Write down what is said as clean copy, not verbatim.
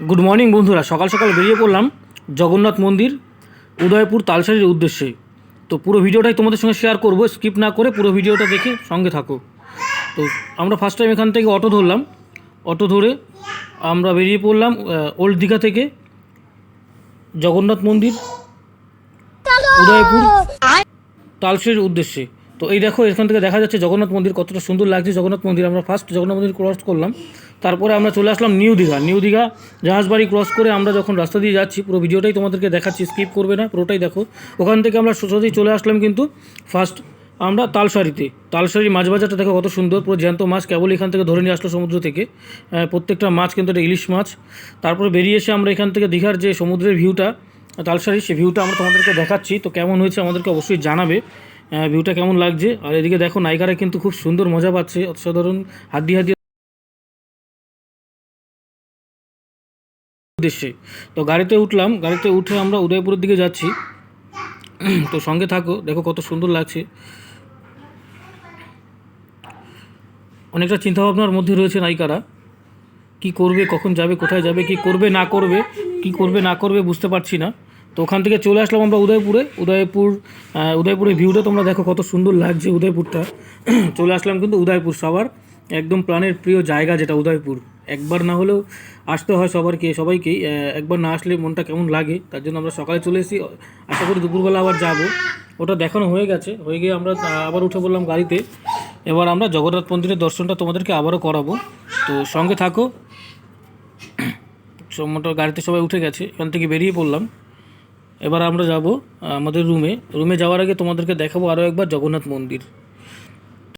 Good morning বন্ধুরা, সকাল সকাল বেরিয়ে পড়লাম জগন্নাথ মন্দির উদয়পুর তালসারির উদ্দেশ্যে। তো পুরো ভিডিওটাই তোমাদের সঙ্গে শেয়ার করব, স্কিপ না করে পুরো ভিডিওটা দেখে সঙ্গে থাকো। তো আমরা ফার্স্ট টাইম এখান থেকে অটো ধরলাম, অটো ধরে আমরা বেরিয়ে পড়লাম ওল্ড দীঘা থেকে জগন্নাথ মন্দির উদয়পুর তালসারির উদ্দেশ্যে। তো এই দেখো, এখান থেকে দেখা যাচ্ছে জগন্নাথ মন্দির, কতটা সুন্দর লাগছে জগন্নাথ মন্দির। আমরা ফার্স্ট জগন্নাথ মন্দির ক্রস করলাম, তারপরে আমরা চলে আসলাম নিউ দীঘা জাহাজবাড়ি ক্রস করে আমরা যখন রাস্তা দিয়ে যাচ্ছি, পুরো ভিডিওটাই তোমাদেরকে দেখাচ্ছি, স্কিপ করবে না, পুরোটাই দেখো। ওখান থেকে আমরা সোজাই চলে আসলাম কিন্তু ফার্স্ট আমরা তালসারির মাছ বাজারটা দেখো কত সুন্দর, পুরো জ্যান্ত মাছ কেবল এখান থেকে ধরে নিয়ে আসলো সমুদ্র থেকে। প্রত্যেকটা মাছ কিন্তু এটা ইলিশ মাছ। তারপরে বেরিয়ে এসে আমরা এখান থেকে দীঘার যে সমুদ্রের ভিউটা তালসারির, সেই ভিউটা আমরা তোমাদেরকে দেখাচ্ছি। তো কেমন হয়েছে আমাদেরকে অবশ্যই জানাবে, ভিউটা কেমন লাগছে। আর এদিকে দেখো নায়িকারা কিন্তু খুব সুন্দর মজা পাচ্ছে, অসাধারণ হাত দিয়ে উদ্দেশ্যে। তো গাড়িতে উঠলাম, গাড়িতে উঠে আমরা উদয়পুরের দিকে যাচ্ছি। তো সঙ্গে থাকো, দেখো কত সুন্দর লাগছে। অনেকটা চিন্তাভাবনার মধ্যে রয়েছে নায়িকারা, কি করবে, কখন যাবে, কোথায় যাবে, কি করবে না করবে বুঝতে পারছি না। তো ওখান থেকে চলে আসলাম আমরা উদয়পুরের ভিউটা তোমরা দেখো কত সুন্দর লাগছে উদয়পুরটা। চলে আসলাম কিন্তু উদয়পুর, সবার একদম প্রাণের প্রিয় জায়গা যেটা উদয়পুর। একবার না হলেও আসতে হয় সবাইকেই। একবার না আসলে মনটা কেমন লাগে, তার জন্য আমরা সকালে চলে এসেছি। আশা করি দুপুরবেলা আবার যাব। ওটা দেখানো হয়ে গিয়ে আমরা আবার উঠে পড়লাম গাড়িতে। এবার আমরা জগন্নাথ মন্দিরের দর্শনটা তোমাদেরকে আবারও করাবো, তো সঙ্গে থাকো। মোটর গাড়িতে সবাই উঠে গেছে, এখান থেকে বেরিয়ে পড়লাম। এবার আমরা যাব আমাদের রুমে যাওয়ার আগে তোমাদেরকে দেখাবো আরও একবার জগন্নাথ মন্দির।